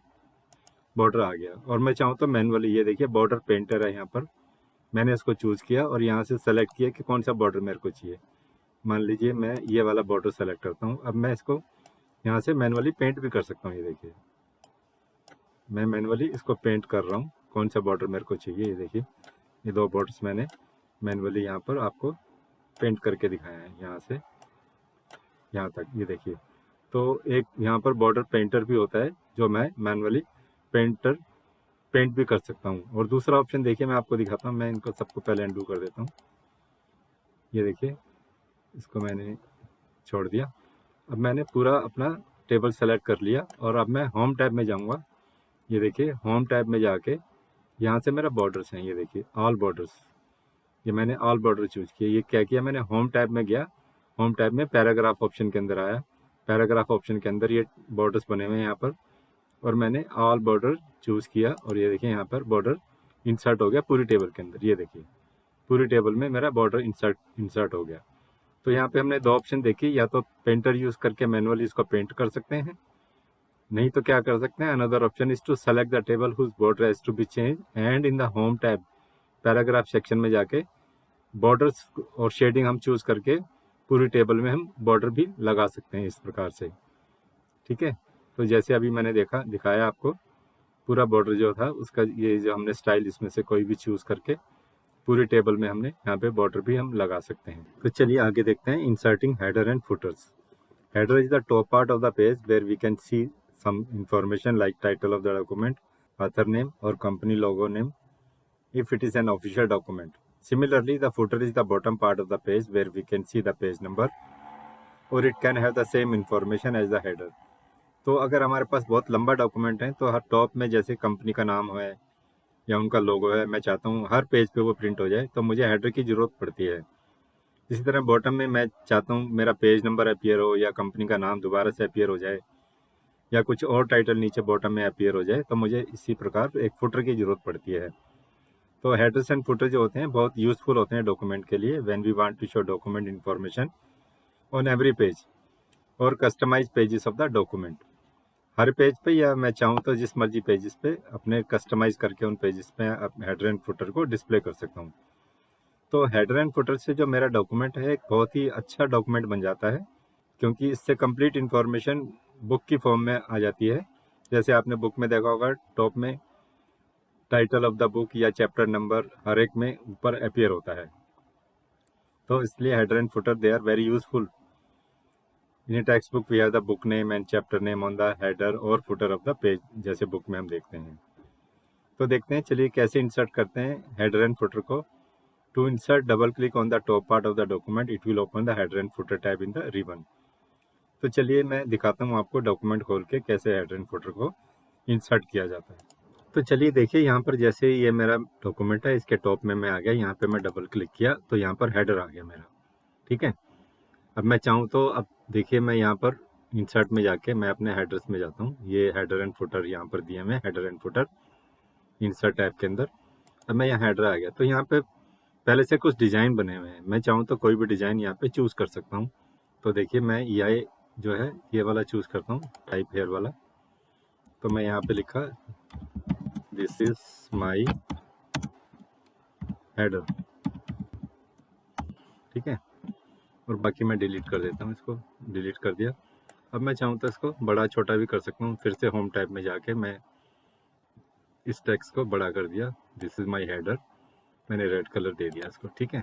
बॉर्डर आ गया। और मैं चाहूँ तो मैनुअली, ये देखिए बॉर्डर पेंटर है यहाँ पर, मैंने इसको चूज़ किया और यहाँ से सेलेक्ट किया कि कौन सा बॉर्डर मेरे को चाहिए। मान लीजिए मैं ये वाला बॉर्डर सेलेक्ट करता हूँ। अब मैं इसको यहाँ से मैनुअली पेंट भी कर सकता हूँ। ये देखिए मैं मैनुअली इसको पेंट कर रहा हूँ, कौन सा बॉर्डर मेरे को चाहिए। ये देखिए ये दो बॉर्डर्स मैंने मैनुअली यहाँ पर आपको पेंट करके दिखाया है, यहाँ से यहाँ तक। ये देखिए, तो एक यहाँ पर बॉर्डर पेंटर भी होता है जो मैं मैनुअली पेंट भी कर सकता हूँ। और दूसरा ऑप्शन देखिए मैं आपको दिखाता हूँ। मैं इनको सबको पहले अनडू कर देता हूँ। ये देखिए इसको मैंने छोड़ दिया। अब मैंने पूरा अपना टेबल सेलेक्ट कर लिया, और अब मैं होम टैब में जाऊँगा। ये देखिए होम टैब में जाके यहाँ से मेरा बॉर्डर्स हैं, ये देखिए ऑल बॉर्डर्स, ये मैंने ऑल बॉर्डर चूज़ किया। ये क्या किया मैंने, होम टैब में गया, होम टैब में पैराग्राफ ऑप्शन के अंदर आया, पैराग्राफ ऑप्शन के अंदर ये बॉर्डर्स बने हुए हैं यहाँ पर, और मैंने ऑल बॉर्डर चूज़ किया। और ये देखिए यहाँ पर बॉर्डर इंसर्ट हो गया पूरी टेबल के अंदर। ये देखिए पूरी टेबल में मेरा बॉर्डर इंसर्ट हो गया। तो यहाँ पे हमने दो ऑप्शन देखी, या तो पेंटर यूज़ करके मैनुअली इसको पेंट कर सकते हैं, नहीं तो क्या कर सकते हैं, another option is to select the table whose border has to be change and in the home tab paragraph section में जाके बॉर्डर्स और शेडिंग हम चूज़ करके पूरी टेबल में हम बॉर्डर भी लगा सकते हैं इस प्रकार से, ठीक है। तो जैसे अभी मैंने दिखाया आपको, पूरा बॉर्डर जो था उसका, ये जो हमने स्टाइल इसमें से कोई भी चूज़ करके पूरी टेबल में हमने यहाँ पे बॉर्डर भी हम लगा सकते हैं। तो चलिए आगे देखते हैं inserting header and footers. Header is the top part of the page where we can see some information like title of the document, author name और company logo name if it is an official document. Similarly, the footer is the bottom part of the page where we can see the page number, or it can have the same information as the header. तो अगर हमारे पास बहुत लंबा document है तो हर top में जैसे company का नाम है या उनका लोगो है, मैं चाहता हूँ हर पेज पे वो प्रिंट हो जाए, तो मुझे हेडर की ज़रूरत पड़ती है। इसी तरह बॉटम में मैं चाहता हूँ मेरा पेज नंबर अपीयर हो, या कंपनी का नाम दोबारा से अपीयर हो जाए, या कुछ और टाइटल नीचे बॉटम में अपीयर हो जाए, तो मुझे इसी प्रकार एक फुटर की ज़रूरत पड़ती है। तो हेडर्स एंड फुटर जो होते हैं बहुत यूज़फुल होते हैं डॉक्यूमेंट के लिए, when we want to show document information on every page और customize pages of the document. हर पेज पे, या मैं चाहूँ तो जिस मर्जी पेजेस पे अपने कस्टमाइज करके उन पेजेस पे हेडर एंड फुटर को डिस्प्ले कर सकता हूँ। तो हेडर एंड फुटर से जो मेरा डॉक्यूमेंट है एक बहुत ही अच्छा डॉक्यूमेंट बन जाता है, क्योंकि इससे कंप्लीट इन्फॉर्मेशन बुक की फॉर्म में आ जाती है। जैसे आपने बुक में देखा होगा टॉप में टाइटल ऑफ द बुक या चैप्टर नंबर हर एक में ऊपर अपीयर होता है। तो इसलिए header and footer they are very useful. In textbook we have the book name and chapter name on the header और फुटर ऑफ द पेज, जैसे बुक में हम देखते हैं। तो देखते हैं चलिए कैसे इंसर्ट करते हैं हेडर एंड फुटर को। To insert, double click on the top part of the document, it will open the header and footer tab in the ribbon. तो चलिए मैं दिखाता हूँ आपको डॉक्यूमेंट खोल के कैसे हेडर एंड फुटर को इंसर्ट किया जाता है। तो चलिए देखिए यहाँ पर जैसे ये मेरा डॉक्यूमेंट है, इसके टॉप में मैं आ गया, यहाँ पे मैं डबल क्लिक किया तो यहाँ पर हेडर आ गया मेरा। ठीक है, अब मैं चाहूँ तो अब देखिए मैं यहाँ पर इंसर्ट में जाके मैं अपने हेडर्स में जाता हूँ। ये हेडर एंड फुटर यहाँ पर दिए हुए, header and footer insert tab के अंदर। अब मैं यहाँ हेडर आ गया तो यहाँ पे पहले से कुछ डिज़ाइन बने हुए हैं, मैं चाहूँ तो कोई भी डिज़ाइन यहाँ पे चूज़ कर सकता हूँ। तो देखिए मैं ये जो है ये वाला चूज़ करता हूँ, टाइप हेयर वाला। तो मैं यहाँ पे लिखा दिस इज माई हेडर, ठीक है, और बाकी मैं डिलीट कर देता हूँ, इसको डिलीट कर दिया। अब मैं चाहूँ तो इसको बड़ा छोटा भी कर सकता हूँ। फिर से होम टैब में जाके मैं इस टेक्स्ट को बड़ा कर दिया, दिस इज माई हेडर, मैंने रेड कलर दे दिया इसको। ठीक है,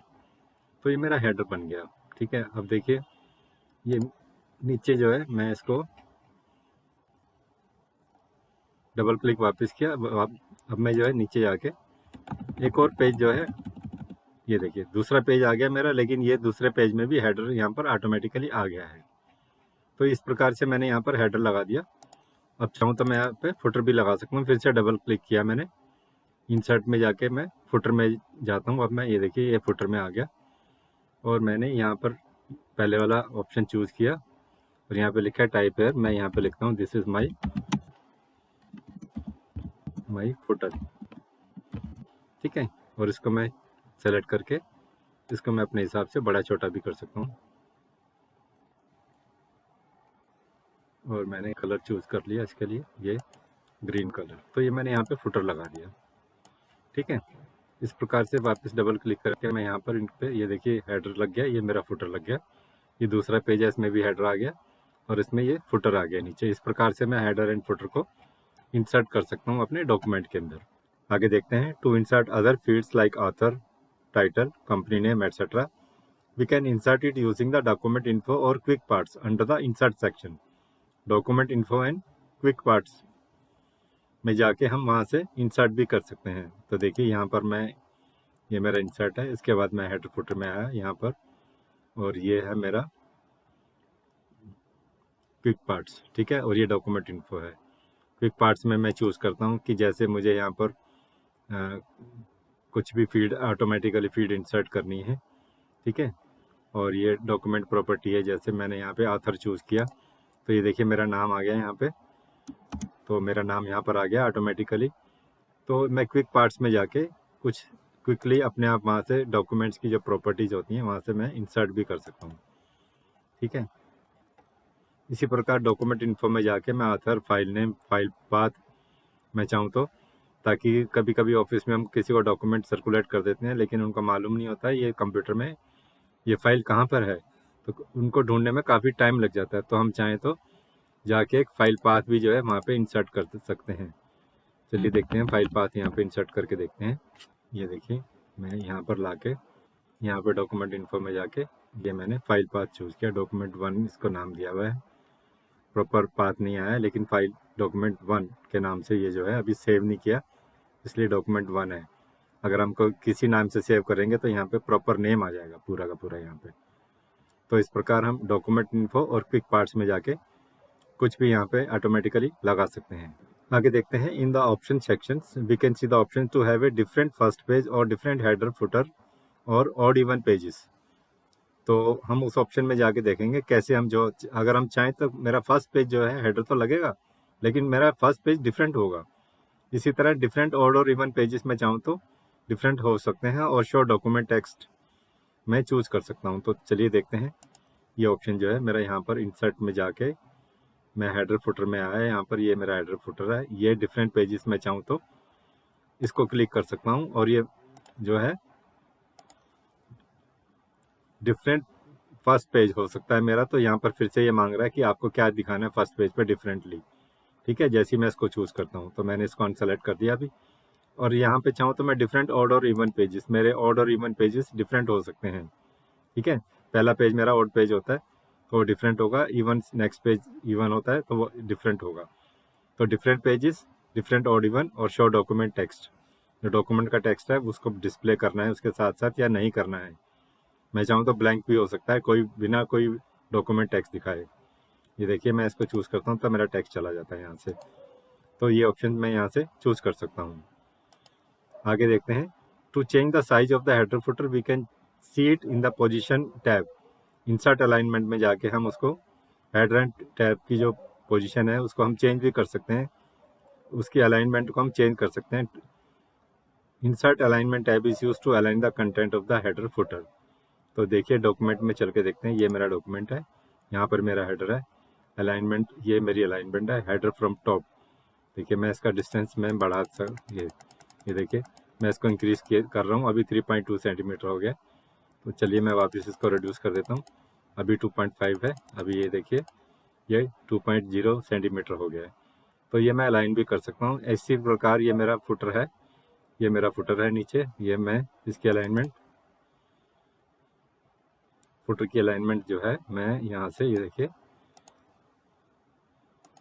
तो ये मेरा हेडर बन गया। ठीक है, अब देखिए ये नीचे जो है मैं इसको डबल क्लिक वापस किया। अब मैं जो है नीचे जाके एक और पेज जो है, ये देखिए दूसरा पेज आ गया मेरा, लेकिन ये दूसरे पेज में भी हेडर यहाँ पर ऑटोमेटिकली आ गया है। तो इस प्रकार से मैंने यहाँ पर हेडर लगा दिया। अब चाहूँ तो मैं यहाँ पे फुटर भी लगा सकता हूँ। फिर से डबल क्लिक किया मैंने, इंसर्ट में जाके मैं फुटर में जाता हूँ। अब मैं ये देखिए ये फुटर में आ गया और मैंने यहाँ पर पहले वाला ऑप्शन चूज़ किया और यहाँ पे लिखा है टाइप हेयर। मैं यहाँ पे लिखता हूँ दिस इज माई फुटर। ठीक है, और इसको मैं सेलेक्ट करके इसको मैं अपने हिसाब से बड़ा छोटा भी कर सकता हूँ। और मैंने कलर चूज़ कर लिया इसके लिए, ये ग्रीन कलर। तो ये मैंने यहाँ पे फुटर लगा दिया। ठीक है, इस प्रकार से वापस डबल क्लिक करके मैं यहाँ पर इन पे ये देखिए हेडर लग गया, ये मेरा फुटर लग गया। ये दूसरा पेज है, इसमें भी हेडर आ गया और इसमें ये फुटर आ गया नीचे। इस प्रकार से मैं हेडर एंड फुटर को इंसर्ट कर सकता हूँ अपने डॉक्यूमेंट के अंदर। आगे देखते हैं, to insert other fields like author, title, company name etcetera, we can insert it using the document info और quick parts under the insert section. Document info and quick parts में जाके हम वहाँ से इंसर्ट भी कर सकते हैं। तो देखिए यहाँ पर मैं, ये मेरा इंसर्ट है, इसके बाद मैं हेडर फुटर में आया यहाँ पर और ये है मेरा क्विक पार्ट्स। ठीक है, और ये डॉक्यूमेंट इन्फो है। क्विक पार्ट्स में मैं चूज़ करता हूँ कि जैसे मुझे यहाँ पर कुछ भी फील्ड ऑटोमेटिकली फील्ड इंसर्ट करनी है। ठीक है, और ये डॉक्यूमेंट प्रॉपर्टी है, जैसे मैंने यहाँ पे ऑथर चूज़ किया तो ये देखिए मेरा नाम आ गया यहाँ पे, तो मेरा नाम यहाँ पर आ गया ऑटोमेटिकली। तो मैं क्विक पार्ट्स में जाके कुछ क्विकली अपने आप वहाँ से डॉक्यूमेंट्स की जो प्रॉपर्टीज़ होती हैं वहाँ से मैं इंसर्ट भी कर सकता हूँ। ठीक है, इसी प्रकार डॉक्यूमेंट इन्फो में जाके मैं author, file name, file path मैं चाहूँ तो, ताकि कभी कभी ऑफिस में हम किसी को डॉक्यूमेंट सर्कुलेट कर देते हैं लेकिन उनको मालूम नहीं होता है ये कंप्यूटर में ये फाइल कहाँ पर है, तो उनको ढूंढने में काफ़ी टाइम लग जाता है। तो हम चाहें तो जाके एक फाइल पाथ भी जो है वहाँ पे इंसर्ट कर सकते हैं। चलिए देखते हैं फाइल पाथ यहाँ पे इंसर्ट करके देखते हैं। ये देखिए मैं यहाँ पर लाके यहाँ पे डॉक्यूमेंट इन्फो में जाके ये मैंने फाइल पाथ चूज़ किया, डॉक्यूमेंट 1 इसको नाम दिया हुआ है। प्रॉपर पाथ नहीं आया लेकिन फाइल डॉक्यूमेंट 1 के नाम से ये जो है अभी सेव नहीं किया, इसलिए डॉक्यूमेंट 1 है। अगर हमको किसी नाम से सेव करेंगे तो यहाँ पे प्रॉपर नेम आ जाएगा पूरा का पूरा यहाँ पे। तो इस प्रकार हम डॉक्यूमेंट इन्फो और क्विक पार्ट्स में जाके कुछ भी यहाँ पे ऑटोमेटिकली लगा सकते हैं। आगे देखते हैं, in the option sections we can see the option to have a different first page और डिफरेंट हेडर, फुटर और ऑड इवन पेजेस। तो हम उस ऑप्शन में जाके देखेंगे कैसे हम जो, अगर हम चाहें तो मेरा फर्स्ट पेज जो है हेडर तो लगेगा लेकिन मेरा फर्स्ट पेज डिफरेंट होगा। इसी तरह डिफरेंट ऑड और इवन पेजेस में चाहूँ तो डिफरेंट हो सकते हैं और शो डॉक्यूमेंट टेक्स्ट मैं चूज़ कर सकता हूँ। तो चलिए देखते हैं, ये ऑप्शन जो है मेरा यहाँ पर इंसर्ट में जाके मैं हेडर फुटर में आया, यहाँ पर ये मेरा हेडर फुटर है। ये डिफरेंट पेजेस में चाहूँ तो इसको क्लिक कर सकता हूँ और ये जो है डिफरेंट फर्स्ट पेज हो सकता है मेरा। तो यहाँ पर फिर से ये मांग रहा है कि आपको क्या दिखाना है फर्स्ट पेज पे डिफरेंटली। ठीक है, जैसे ही मैं इसको चूज़ करता हूँ तो मैंने इसको अनसेलेक्ट कर दिया अभी, और यहाँ पे चाहूँ तो मैं डिफरेंट ऑड और इवन पेजेस, मेरे ऑड और इवन पेजेस डिफरेंट हो सकते हैं। ठीक है, पहला पेज मेरा ऑड पेज होता है तो वो डिफरेंट होगा, इवन नेक्स्ट पेज इवन होता है तो वो डिफरेंट होगा। तो different pages, different odd even और शो डॉक्यूमेंट टेक्स्ट, जो डॉक्यूमेंट का टेक्स्ट है उसको डिस्प्ले करना है उसके साथ साथ या नहीं करना है। मैं चाहूँ तो ब्लैंक भी हो सकता है, कोई बिना कोई डॉक्यूमेंट टेक्स्ट दिखाए। ये देखिए मैं इसको चूज़ करता हूँ तो मेरा टेक्स्ट चला जाता है यहाँ से, तो ये ऑप्शन मैं यहाँ से चूज़ कर सकता हूँ। आगे देखते हैं, to change the size of the header footer we can see it in the position tab. Insert alignment में जाके हम उसको हेडर एंड टैब की जो पोजीशन है उसको हम चेंज भी कर सकते हैं, उसकी अलाइनमेंट को हम चेंज कर सकते हैं। Insert alignment tab is use to align the content of the header footer. तो देखिए डॉक्यूमेंट में चल के देखते हैं, ये मेरा डॉक्यूमेंट है, यहाँ पर मेरा हेडर है, अलाइनमेंट ये मेरी अलाइनमेंट है, हेडर फ्रॉम टॉप। देखिए मैं इसका डिस्टेंस में बढ़ा ये देखिए मैं इसको इंक्रीज कर रहा हूँ, अभी 3.2 सेंटीमीटर हो गया। तो चलिए मैं वापस इसको रिड्यूस कर देता हूँ, अभी 2.5 है, अभी ये देखिए ये 2.0 सेंटीमीटर हो गया है। तो ये मैं अलाइन भी कर सकता हूँ। इसी प्रकार ये मेरा फुटर है, ये मेरा फुटर है नीचे, ये मैं इसकी अलाइनमेंट, फुटर की अलाइनमेंट जो है मैं यहाँ से ये देखिए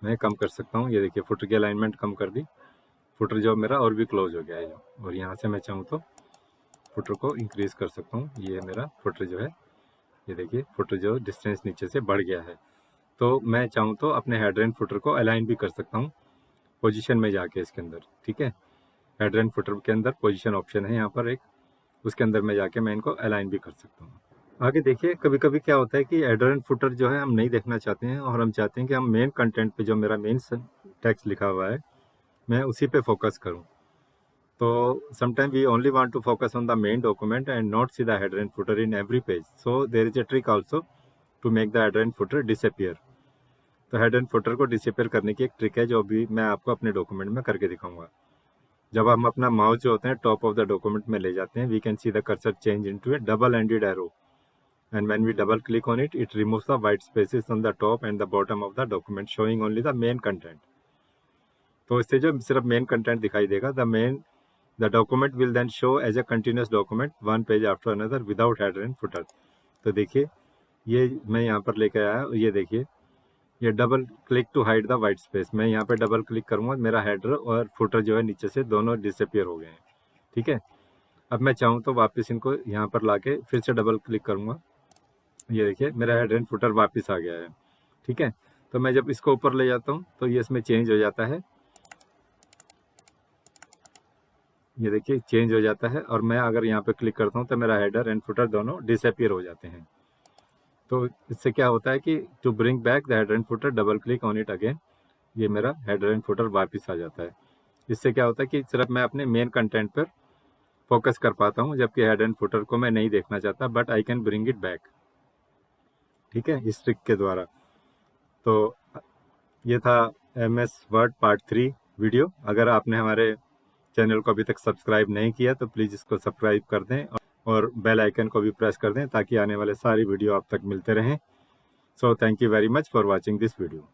मैं कम कर सकता हूँ। ये देखिए फुटर की अलाइनमेंट कम कर दी, फुटर जो मेरा और भी क्लोज हो गया है, और यहाँ से मैं चाहूँ तो फुटर को इंक्रीज कर सकता हूँ। ये मेरा फुटर जो है, ये देखिए फुटर जो डिस्टेंस नीचे से बढ़ गया है। तो मैं चाहूँ तो अपने हेडर एंड फुटर को अलाइन भी कर सकता हूँ पोजीशन में जाके इसके अंदर। ठीक है, हेडर एंड फुटर के अंदर पोजीशन ऑप्शन है यहाँ पर एक, उसके अंदर में जाके मैं इनको अलाइन भी कर सकता हूँ। आगे देखिए कभी कभी क्या होता है कि हेडर एंड फुटर जो है हम नहीं देखना चाहते हैं, और हम चाहते हैं कि हम मेन कंटेंट पे जो मेरा मेन टेक्स्ट लिखा हुआ है मैं उसी पे फोकस करूं। तो sometime we only want to focus on the main document and not see the header and footer in every page, so there is a trick also to make the header and footer disappear. तो header and footer को disappear करने की एक trick है जो अभी मैं आपको अपने डॉक्यूमेंट में करके दिखाऊंगा। जब हम अपना माउस जो होते हैं टॉप ऑफ द डॉक्यूमेंट में ले जाते हैं, we can see the cursor change into a double ended arrow, and when we double click on it, it removes the white spaces on the top and the bottom of the document, showing only the main content. तो इससे जो सिर्फ main content दिखाई देगा, the document will then show as a continuous document one page after another without header and footer. तो देखिए ये मैं यहाँ पर लेकर आया, ये देखिए ये double click to hide the white space, मैं यहाँ पे डबल क्लिक करूँगा, मेरा हेडर और फुटर जो है नीचे से दोनों डिसअपियर हो गए हैं। ठीक है, अब मैं चाहूँ तो वापस इनको यहाँ पर लाके फिर से डबल क्लिक करूँगा, ये देखिए मेरा हेडर एंड फुटर वापस आ गया है। ठीक है, तो मैं जब इसको ऊपर ले जाता हूँ तो ये इसमें चेंज हो जाता है, ये देखिए चेंज हो जाता है, और मैं अगर यहाँ पे क्लिक करता हूँ तो मेरा हेडर एंड फुटर दोनों डिसअपियर हो जाते हैं। तो इससे क्या होता है कि to bring back the header and footer double click on it again, ये मेरा हेडर एंड फुटर वापस आ जाता है। इससे क्या होता है कि सिर्फ मैं अपने मेन कंटेंट पर फोकस कर पाता हूँ, जबकि हेडर एंड फुटर को मैं नहीं देखना चाहता, but I can bring it back. ठीक है, इस ट्रिक के द्वारा। तो ये था MS वर्ड पार्ट 3 वीडियो। अगर आपने हमारे चैनल को अभी तक सब्सक्राइब नहीं किया तो प्लीज़ इसको सब्सक्राइब कर दें और बेल आइकन को भी प्रेस कर दें ताकि आने वाले सारी वीडियो आप तक मिलते रहें। So thank you very much for watching this video.